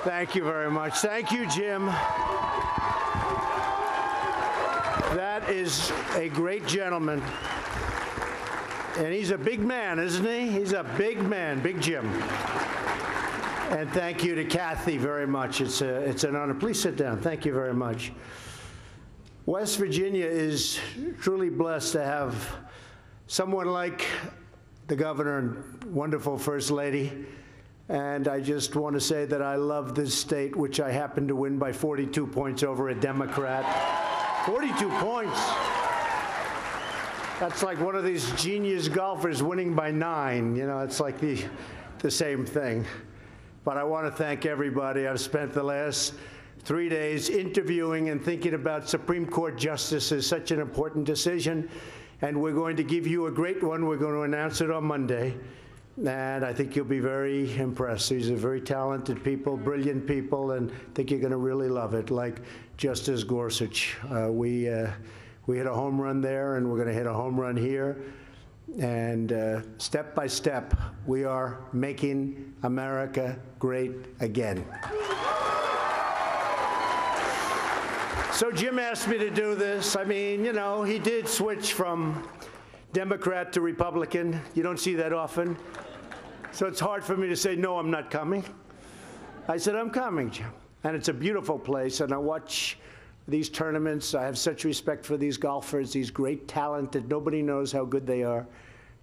Thank you very much. Thank you, Jim. That is a great gentleman. And he's a big man, isn't he? He's a big man, Big Jim. And thank you to Kathy very much. It's an honor. Please sit down. Thank you very much. West Virginia is truly blessed to have someone like the governor and wonderful First Lady. And I just want to say that I love this state, which I happened to win by 42 points over a Democrat. 42 points. That's like one of these genius golfers winning by 9. You know, it's like the same thing. But I want to thank everybody. I've spent the last 3 days interviewing and thinking about Supreme Court justices, such an important decision. And we're going to give you a great one. We're going to announce it on Monday. And I think you'll be very impressed. These are very talented people, brilliant people, and I think you're going to really love it, like Justice Gorsuch. We hit a home run there, and we're going to hit a home run here. And step by step, we are making America great again. So Jim asked me to do this. I mean, you know, he did switch from Democrat to Republican. You don't see that often. So it's hard for me to say, no, I'm not coming. I said, I'm coming, Jim. And it's a beautiful place, and I watch these tournaments. I have such respect for these golfers, these great talented, nobody knows how good they are.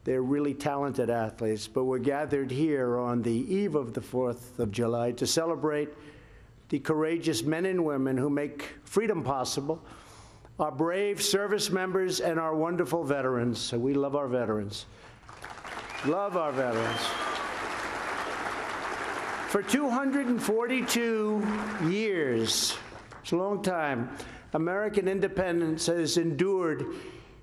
They're really talented athletes. But we're gathered here on the eve of the 4th of July to celebrate the courageous men and women who make freedom possible, our brave service members, and our wonderful veterans. So we love our veterans. Love our veterans. For 242 years, it's a long time, American independence has endured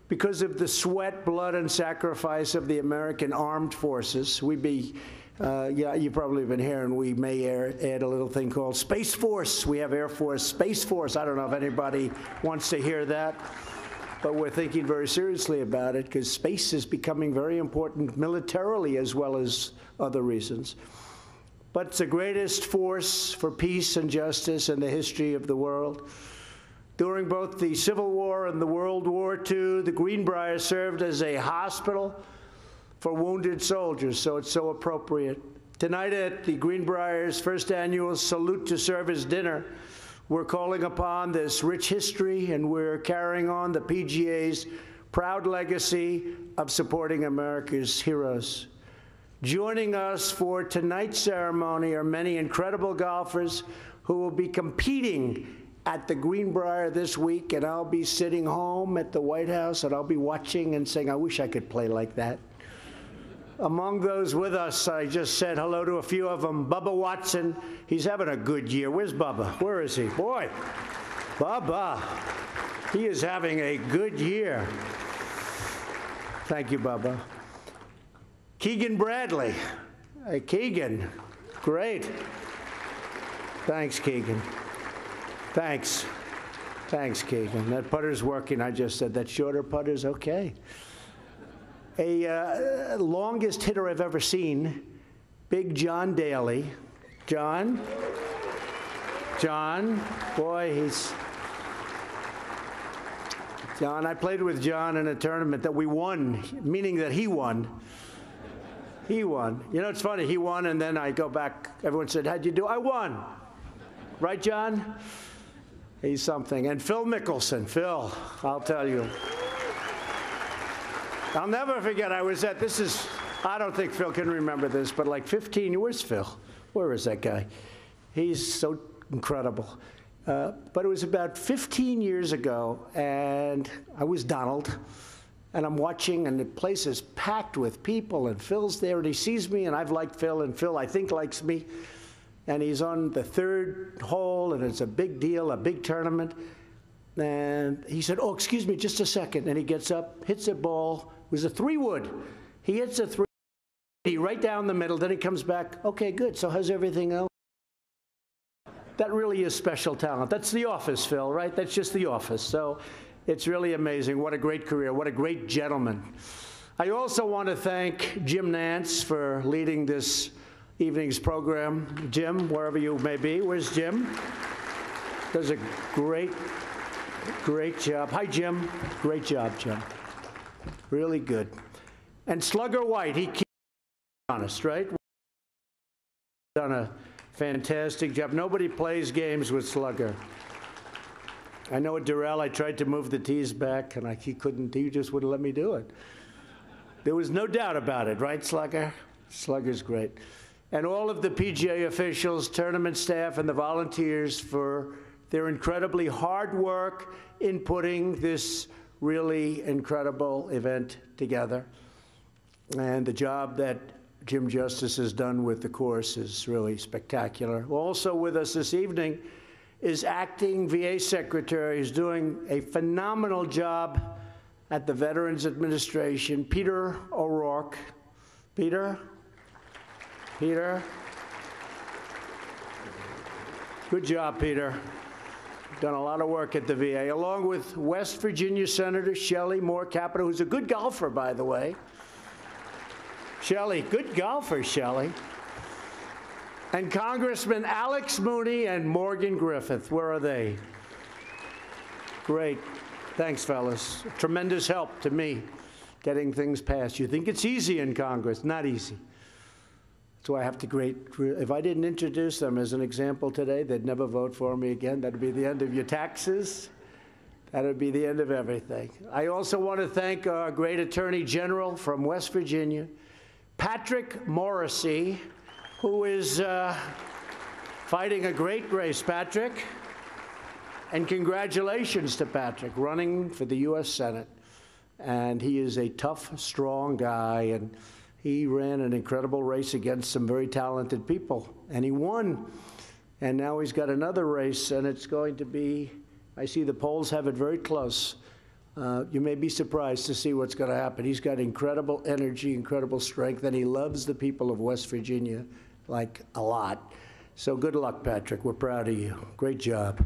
because of the sweat, blood, and sacrifice of the American armed forces. Yeah, you've probably been hearing, we may add a little thing called Space Force. We have Air Force, Space Force. I don't know if anybody wants to hear that, but we're thinking very seriously about it because space is becoming very important militarily as well as other reasons. But it's the greatest force for peace and justice in the history of the world. During both the Civil War and the World War II, the Greenbrier served as a hospital for wounded soldiers, so it's so appropriate. Tonight at the Greenbrier's first annual Salute to Service dinner, we're calling upon this rich history, and we're carrying on the PGA's proud legacy of supporting America's heroes. Joining us for tonight's ceremony are many incredible golfers who will be competing at the Greenbrier this week, and I'll be sitting home at the White House, and I'll be watching and saying, I wish I could play like that. Among those with us, I just said hello to a few of them. Bubba Watson, he's having a good year. Where's Bubba? Where is he? Boy, Bubba, he is having a good year. Thank you, Bubba. Keegan Bradley. Hey, Keegan, great. Thanks, Keegan. Thanks. Thanks, Keegan. That putter's working. I just said that shorter putter's okay. A longest hitter I've ever seen, Big John Daly. John, boy, he's... John, I played with John in a tournament that we won, meaning that he won. He won. You know, it's funny, he won, and then I go back, everyone said, how'd you do? I won. Right, John? He's something. And Phil Mickelson. Phil, I'll tell you. I'll never forget, I was at, I don't think Phil can remember this, but like 15, where's Phil? Where is that guy? He's so incredible. But it was about 15 years ago, and I was Donald, and I'm watching, and the place is packed with people, and Phil's there, and he sees me, and I've liked Phil, and Phil, I think, likes me. And he's on the 3rd hole, and it's a big deal, a big tournament. And he said, oh, excuse me, just a second. And he gets up, hits a ball. It was a 3-wood. He hits a 3 right down the middle. Then he comes back, okay, good. So how's everything else? That really is special talent. That's the office, Phil, right? That's just the office. So it's really amazing. What a great career. What a great gentleman. I also want to thank Jim Nantz for leading this evening's program. Jim, wherever you may be. Where's Jim? Does a great job. Hi, Jim. Great job, Jim. Really good. And Slugger White, he keeps honest, right? Done a fantastic job. Nobody plays games with Slugger. I know at Durrell, I tried to move the tees back, and he couldn't. He just wouldn't let me do it. There was no doubt about it, right, Slugger? Slugger's great. And all of the PGA officials, tournament staff, and the volunteers for their incredibly hard work in putting this really incredible event together. And the job that Jim Justice has done with the course is really spectacular. Also with us this evening is acting VA Secretary, who's doing a phenomenal job at the Veterans Administration, Peter O'Rourke. Peter? Peter? Good job, Peter. Done a lot of work at the VA, along with West Virginia Senator Shelley Moore Capito, who's a good golfer, by the way. Shelley, good golfer, Shelley. And Congressman Alex Mooney and Morgan Griffith. Where are they? Great. Thanks, fellas. Tremendous help to me getting things passed. You think it's easy in Congress? Not easy. That's why I have to if I didn't introduce them as an example today, they'd never vote for me again. That'd be the end of your taxes. That would be the end of everything. I also want to thank our great Attorney General from West Virginia, Patrick Morrissey, who is fighting a great race. Patrick, and congratulations to Patrick, running for the U.S. Senate. And he is a tough, strong guy, and he ran an incredible race against some very talented people, and he won. And now he's got another race, and it's going to be, I see the polls have it very close. You may be surprised to see what's going to happen. He's got incredible energy, incredible strength, and he loves the people of West Virginia, like, a lot. So good luck, Patrick. We're proud of you. Great job.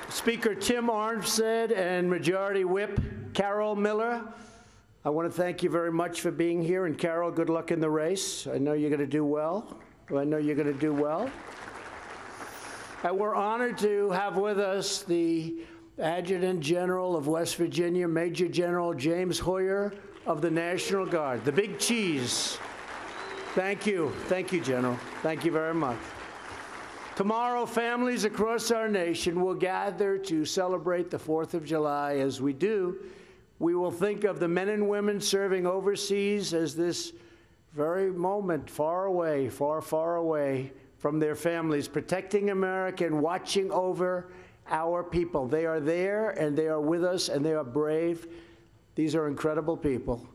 Speaker Tim Armstead and Majority Whip Carol Miller, I want to thank you very much for being here. And Carol, good luck in the race. I know you're going to do well. I know you're going to do well. And we're honored to have with us the Adjutant General of West Virginia, Major General James Hoyer of the National Guard, the big cheese. Thank you. Thank you, General. Thank you very much. Tomorrow, families across our nation will gather to celebrate the 4th of July. As we do, we will think of the men and women serving overseas as this very moment, far away, far, far away from their families, protecting America and watching over our people. They are there, and they are with us, and they are brave. These are incredible people.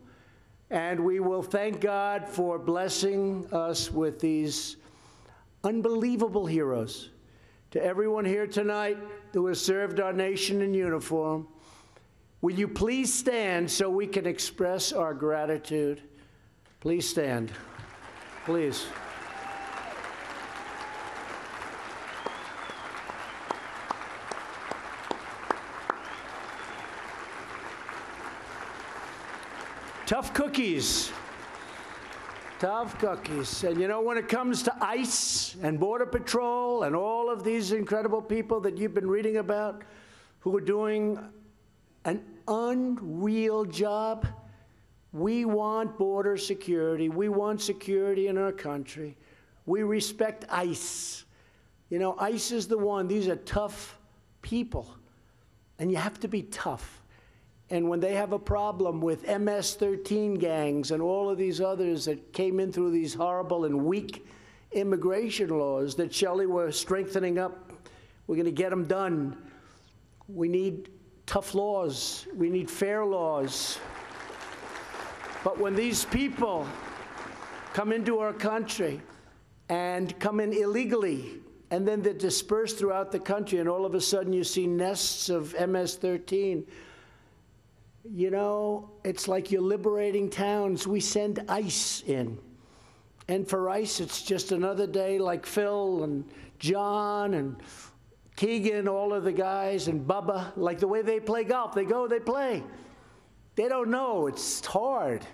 And we will thank God for blessing us with these unbelievable heroes. To everyone here tonight who has served our nation in uniform, will you please stand so we can express our gratitude? Please stand. Please. Tough cookies. Tough cookies. And you know, when it comes to ICE and Border Patrol and all of these incredible people that you've been reading about who are doing an unreal job, we want border security. We want security in our country. We respect ICE. You know, ICE is the one. These are tough people. And you have to be tough. And when they have a problem with MS-13 gangs and all of these others that came in through these horrible and weak immigration laws that Shelley was strengthening up, we're going to get them done. We need tough laws. We need fair laws. But when these people come into our country and come in illegally, and then they're dispersed throughout the country, and all of a sudden you see nests of MS-13, you know, it's like you're liberating towns. We send ICE in. And for ICE, it's just another day like Phil and John and Keegan, all of the guys, and Bubba, like the way they play golf. They go, they play. They don't know. It's hard.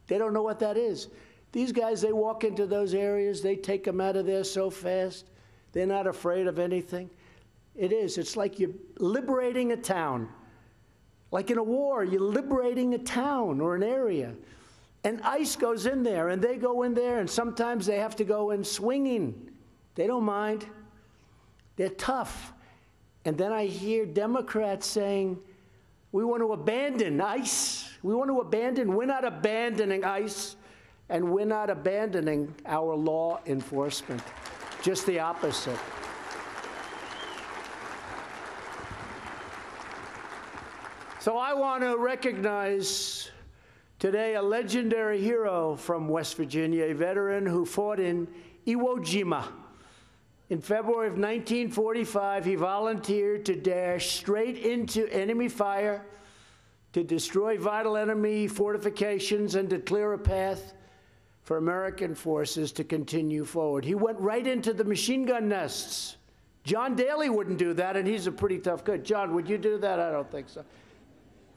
They don't know what that is. These guys, they walk into those areas, they take them out of there so fast. They're not afraid of anything. It is. It's like you're liberating a town. Like in a war, you're liberating a town or an area. And ICE goes in there, and they go in there, and sometimes they have to go in swinging. They don't mind. They're tough. And then I hear Democrats saying, we want to abandon ICE. We want to abandon. We're not abandoning ICE, and we're not abandoning our law enforcement. Just the opposite. So I want to recognize today a legendary hero from West Virginia, a veteran who fought in Iwo Jima. In February of 1945, he volunteered to dash straight into enemy fire to destroy vital enemy fortifications and to clear a path for American forces to continue forward. He went right into the machine gun nests. John Daly wouldn't do that, and he's a pretty tough guy. John, would you do that? I don't think so.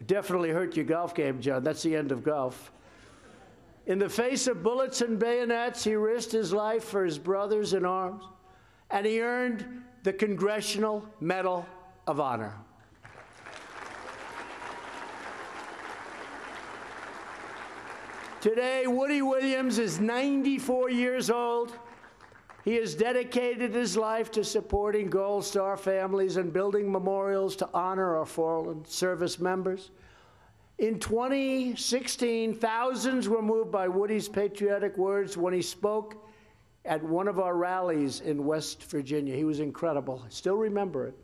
Definitely hurt your golf game, John. That's the end of golf. In the face of bullets and bayonets, he risked his life for his brothers in arms, and he earned the Congressional Medal of Honor. Today, Woody Williams is 94 years old. He has dedicated his life to supporting Gold Star families and building memorials to honor our fallen service members. In 2016, thousands were moved by Woody's patriotic words when he spoke at one of our rallies in West Virginia. He was incredible. I still remember it.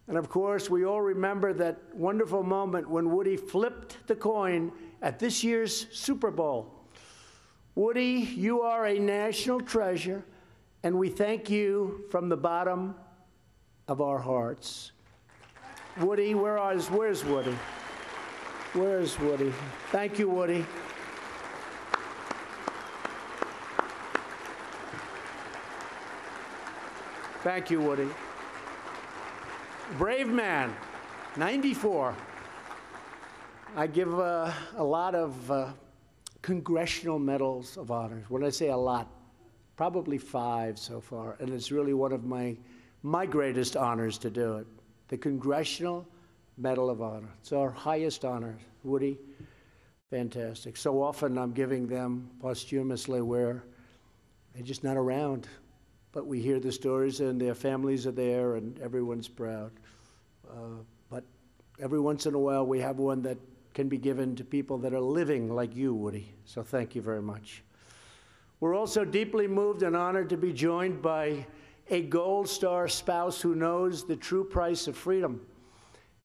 And of course, we all remember that wonderful moment when Woody flipped the coin at this year's Super Bowl. Woody, you are a national treasure, and we thank you from the bottom of our hearts. Woody, where's Woody? Where's Woody? Thank you, Woody. Thank you, Woody. Brave man, 94. I give a lot of congressional medals of honor. When I say a lot, probably 5 so far, and it's really one of my greatest honors to do it. The Congressional Medal of Honor. It's our highest honor. Woody, fantastic. So often I'm giving them posthumously where they're just not around. But we hear the stories, and their families are there, and everyone's proud. But every once in a while, we have one that can be given to people that are living like you, Woody. So thank you very much. We're also deeply moved and honored to be joined by a Gold Star spouse who knows the true price of freedom,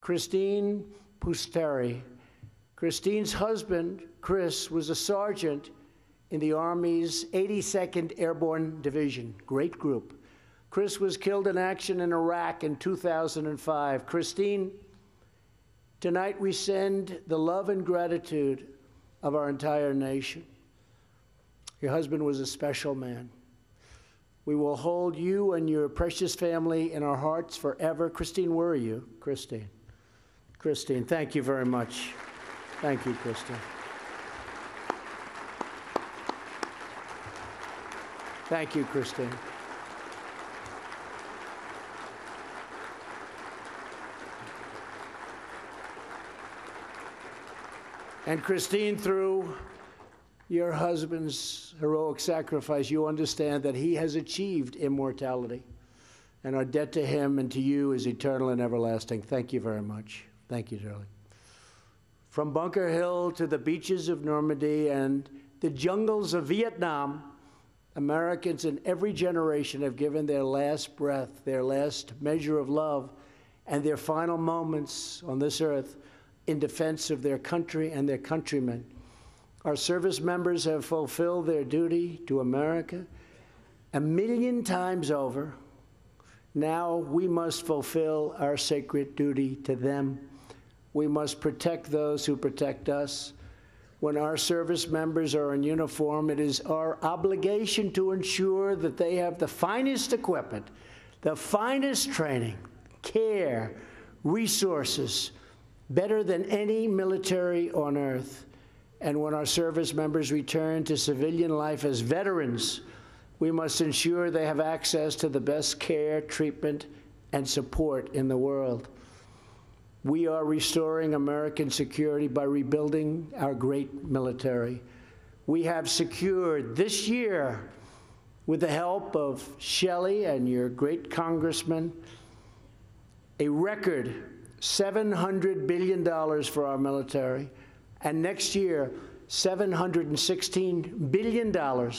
Christine Pusteri. Christine's husband, Chris, was a sergeant in the Army's 82nd Airborne Division. Great group. Chris was killed in action in Iraq in 2005. Christine, tonight we send the love and gratitude of our entire nation. Your husband was a special man. We will hold you and your precious family in our hearts forever. Christine, where are you? Christine. Christine, thank you very much. Thank you, Christine. Thank you, Christine. And Christine, through your husband's heroic sacrifice, you understand that he has achieved immortality. And our debt to him and to you is eternal and everlasting. Thank you very much. Thank you, darling. From Bunker Hill to the beaches of Normandy and the jungles of Vietnam, Americans in every generation have given their last breath, their last measure of love, and their final moments on this earth in defense of their country and their countrymen. Our service members have fulfilled their duty to America 1,000,000 times over. Now we must fulfill our sacred duty to them. We must protect those who protect us. When our service members are in uniform, it is our obligation to ensure that they have the finest equipment, the finest training, care, resources, better than any military on earth. And when our service members return to civilian life as veterans, we must ensure they have access to the best care, treatment, and support in the world. We are restoring American security by rebuilding our great military. We have secured this year, with the help of Shelley and your great congressman, a record $700 billion for our military, and next year, $716 billion,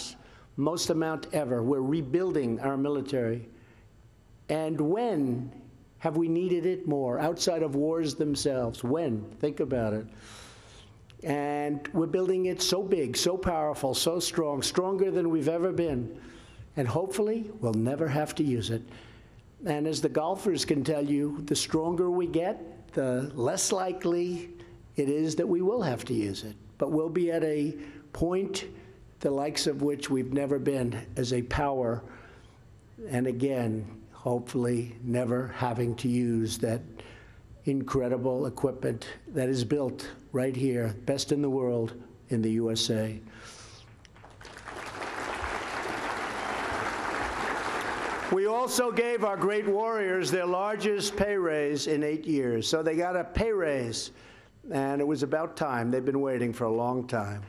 most amount ever. We're rebuilding our military. And when have we needed it more, outside of wars themselves? When? Think about it. And we're building it so big, so powerful, so strong, stronger than we've ever been. And hopefully, we'll never have to use it. And as the golfers can tell you, the stronger we get, the less likely it is that we will have to use it. But we'll be at a point the likes of which we've never been as a power. And again, hopefully never having to use that incredible equipment that is built right here, best in the world, in the USA. We also gave our great warriors their largest pay raise in 8 years. So they got a pay raise, and it was about time. They've been waiting for a long time.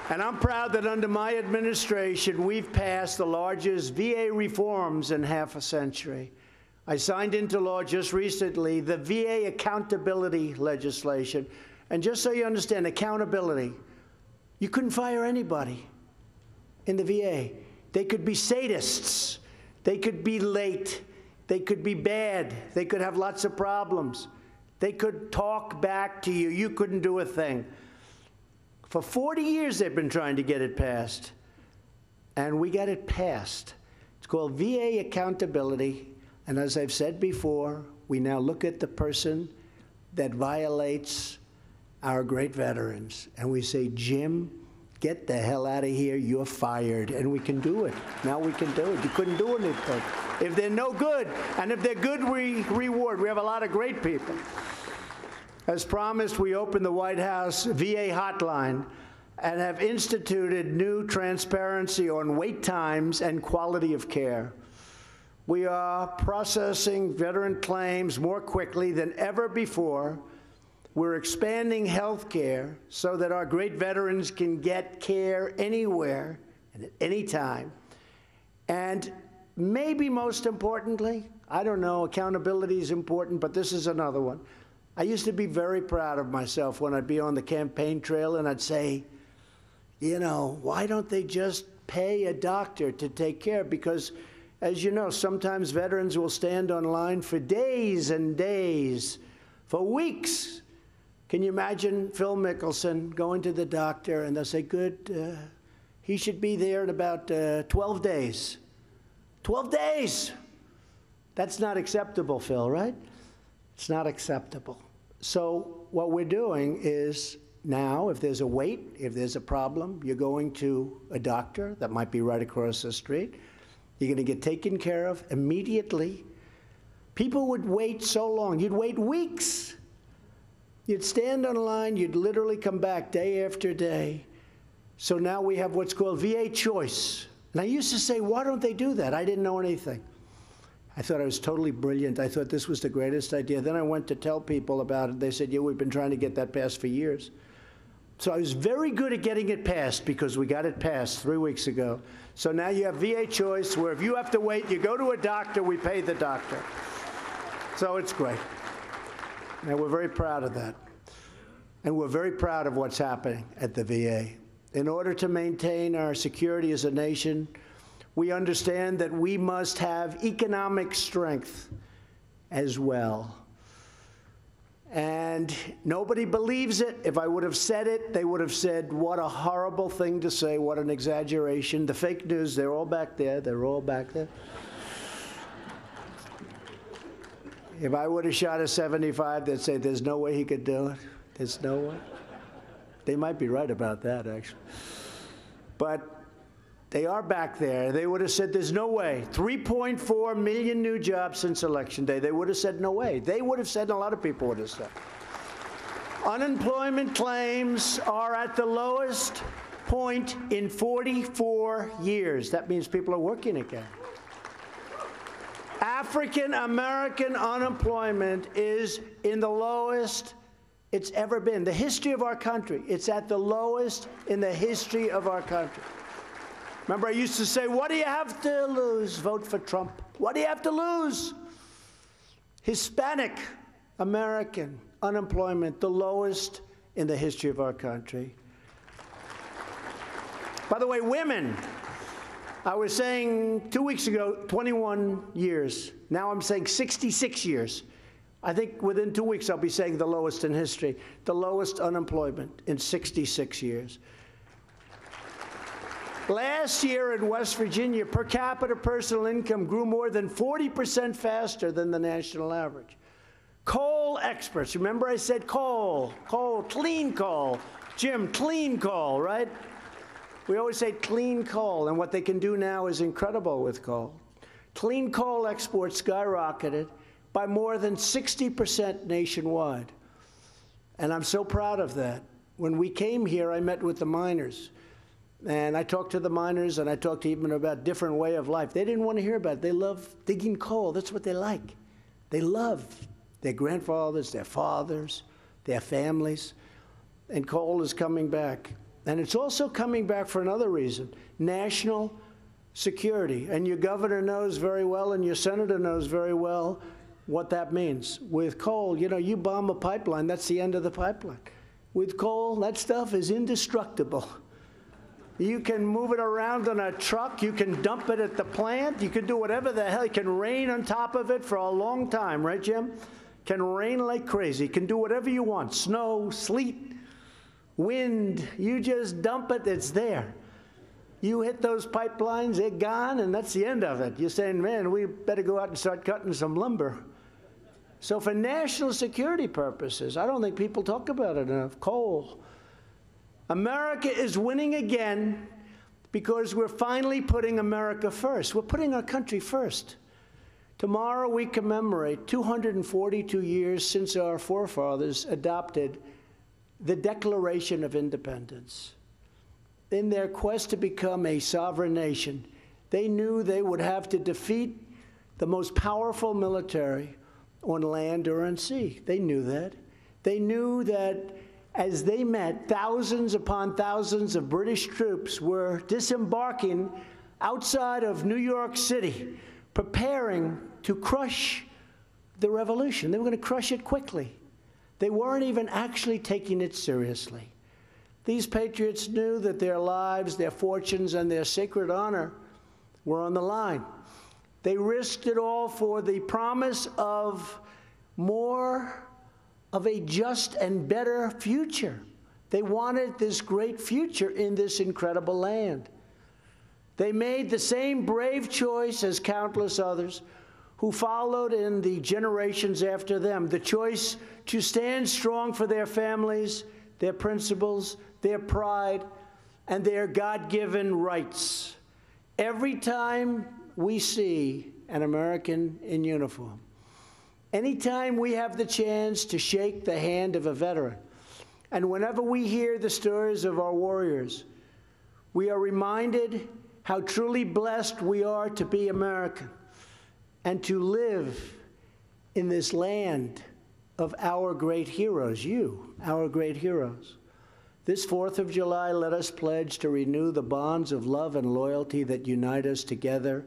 And I'm proud that under my administration, we've passed the largest VA reforms in half a century. I signed into law just recently the VA accountability legislation. And just so you understand, accountability, you couldn't fire anybody in the VA. They could be sadists. They could be late. They could be bad. They could have lots of problems. They could talk back to you. You couldn't do a thing. For 40 years, they've been trying to get it passed. And we got it passed. It's called VA accountability. And as I've said before, we now look at the person that violates our great veterans. And we say, Jim, get the hell out of here. You're fired. And we can do it. Now we can do it. You couldn't do anything. If they're no good, and if they're good, we reward. We have a lot of great people. As promised, we opened the White House VA hotline and have instituted new transparency on wait times and quality of care. We are processing veteran claims more quickly than ever before. We're expanding health care so that our great veterans can get care anywhere and at any time. And maybe most importantly, I don't know, accountability is important, but this is another one. I used to be very proud of myself when I'd be on the campaign trail and I'd say, you know, why don't they just pay a doctor to take care? Because, as you know, sometimes veterans will stand on line for days and days, for weeks. Can you imagine Phil Mickelson going to the doctor and they'll say, good, he should be there in about 12 days. 12 days! That's not acceptable, Phil, right? It's not acceptable. So what we're doing is now, if there's a wait, if there's a problem, you're going to a doctor that might be right across the street. You're going to get taken care of immediately. People would wait so long. You'd wait weeks. You'd stand on a line. You'd literally come back day after day. So now we have what's called VA Choice. And I used to say, why don't they do that? I didn't know anything. I thought I was totally brilliant. I thought this was the greatest idea. Then I went to tell people about it. They said, yeah, we've been trying to get that passed for years. So I was very good at getting it passed because we got it passed 3 weeks ago. So now you have VA Choice, where if you have to wait, you go to a doctor, we pay the doctor. So it's great. And we're very proud of that. And we're very proud of what's happening at the VA. In order to maintain our security as a nation, we understand that we must have economic strength as well. And nobody believes it. If I would have said it, they would have said, what a horrible thing to say, what an exaggeration. The fake news, they're all back there, they're all back there. If I would have shot a 75, they'd say, there's no way he could do it. There's no way. They might be right about that, actually. But they are back there. They would have said, there's no way. 3.4 million new jobs since Election Day. They would have said, no way. They would have said, and a lot of people would have said. Unemployment claims are at the lowest point in 44 years. That means people are working again. African American unemployment is in the lowest it's ever been. The history of our country, it's at the lowest in the history of our country. Remember, I used to say, what do you have to lose? Vote for Trump. What do you have to lose? Hispanic American unemployment, the lowest in the history of our country. By the way, women, I was saying 2 weeks ago, 21 years. Now I'm saying 66 years. I think within 2 weeks I'll be saying the lowest in history, the lowest unemployment in 66 years. Last year in West Virginia, per capita personal income grew more than 40% faster than the national average. Coal experts, remember I said coal, clean coal. Jim, clean coal, right? We always say clean coal, and what they can do now is incredible with coal. Clean coal exports skyrocketed by more than 60% nationwide. And I'm so proud of that. When we came here, I met with the miners. And I talked to the miners, and I talked to them about different way of life. They didn't want to hear about it. They love digging coal. That's what they like. They love their grandfathers, their fathers, their families. And coal is coming back. And it's also coming back for another reason, national security. And your governor knows very well, and your senator knows very well what that means. With coal, you know, you bomb a pipeline, that's the end of the pipeline. With coal, that stuff is indestructible. You can move it around on a truck, you can dump it at the plant, you can do whatever the hell, you can rain on top of it for a long time, right, Jim? Can rain like crazy, you can do whatever you want, snow, sleet, wind, you just dump it, it's there. You hit those pipelines, they're gone, and that's the end of it. You're saying, man, we better go out and start cutting some lumber. So for national security purposes, I don't think people talk about it enough. Coal. America is winning again because we're finally putting America first. We're putting our country first. Tomorrow we commemorate 242 years since our forefathers adopted the Declaration of Independence. In their quest to become a sovereign nation, they knew they would have to defeat the most powerful military on land or on sea. They knew that. They knew that as they met, thousands upon thousands of British troops were disembarking outside of New York City, preparing to crush the revolution. They were going to crush it quickly. They weren't even actually taking it seriously. These patriots knew that their lives, their fortunes, and their sacred honor were on the line. They risked it all for the promise of more of a just and better future. They wanted this great future in this incredible land. They made the same brave choice as countless others who followed in the generations after them, the choice to stand strong for their families, their principles, their pride, and their God-given rights. Every time we see an American in uniform, anytime we have the chance to shake the hand of a veteran, and whenever we hear the stories of our warriors, we are reminded how truly blessed we are to be American and to live in this land of our great heroes, you, our great heroes. This 4th of July, let us pledge to renew the bonds of love and loyalty that unite us together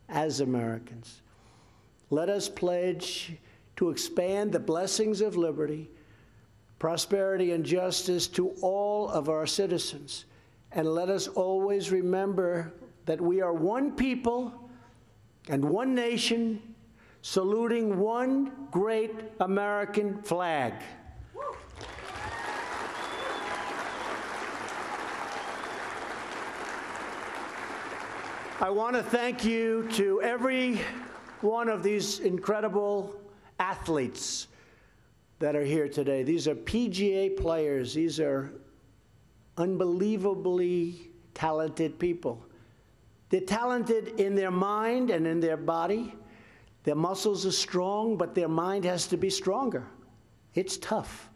as Americans. Let us pledge to expand the blessings of liberty, prosperity, and justice to all of our citizens. And let us always remember that we are one people and one nation, saluting one great American flag. I want to thank you to every one of these incredible athletes that are here today. These are PGA players. These are unbelievably talented people. They're talented in their mind and in their body. Their muscles are strong, but their mind has to be stronger. It's tough.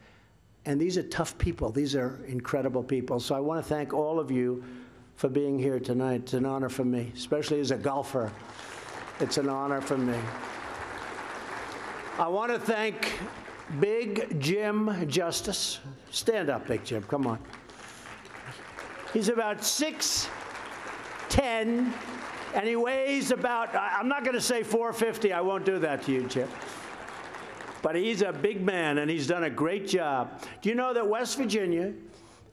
And these are tough people. These are incredible people. So I want to thank all of you for being here tonight. It's an honor for me, especially as a golfer. It's an honor for me. I want to thank Big Jim Justice. Stand up, Big Jim. Come on. He's about 6'10", and he weighs about, I'm not going to say 450. I won't do that to you, Jim. But he's a big man, and he's done a great job. Do you know that West Virginia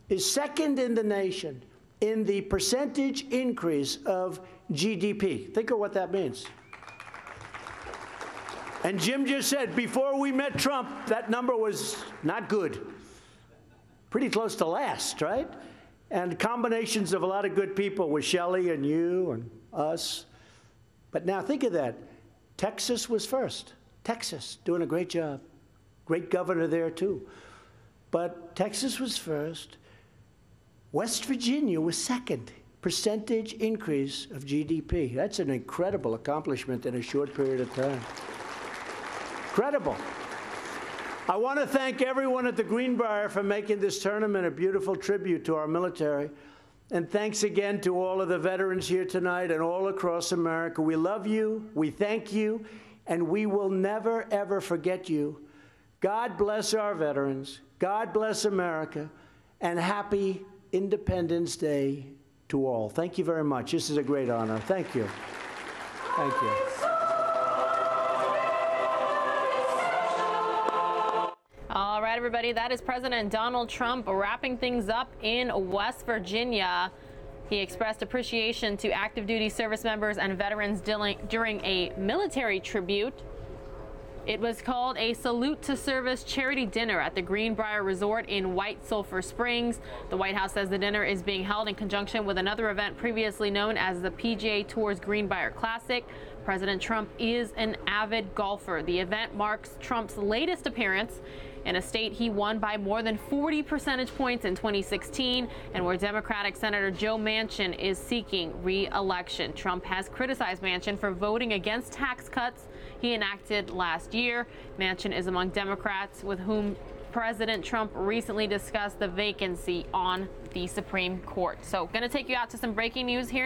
is second in the nation in the percentage increase of GDP? Think of what that means. And Jim just said, before we met Trump, that number was not good. Pretty close to last, right? And combinations of a lot of good people with Shelley and you and us. But now think of that. Texas was first. Texas, doing a great job. Great governor there, too. But Texas was first. West Virginia was second. Percentage increase of GDP. That's an incredible accomplishment in a short period of time. Incredible. I want to thank everyone at the Greenbrier for making this tournament a beautiful tribute to our military. And thanks again to all of the veterans here tonight and all across America. We love you, we thank you, and we will never, ever forget you. God bless our veterans. God bless America. And happy Independence Day to all. Thank you very much. This is a great honor. Thank you. Thank you. All right, everybody, that is President Donald Trump wrapping things up in West Virginia. He expressed appreciation to active duty service members and veterans during a military tribute. It was called a Salute to Service charity dinner at the Greenbrier Resort in White Sulphur Springs. The White House says the dinner is being held in conjunction with another event previously known as the PGA Tour's Greenbrier Classic. President Trump is an avid golfer. The event marks Trump's latest appearance in a state he won by more than 40 percentage points in 2016, and where Democratic Senator Joe Manchin is seeking re-election. Trump has criticized Manchin for voting against tax cuts he enacted last year. Manchin is among Democrats with whom President Trump recently discussed the vacancy on the Supreme Court. So, going to take you out to some breaking news here now.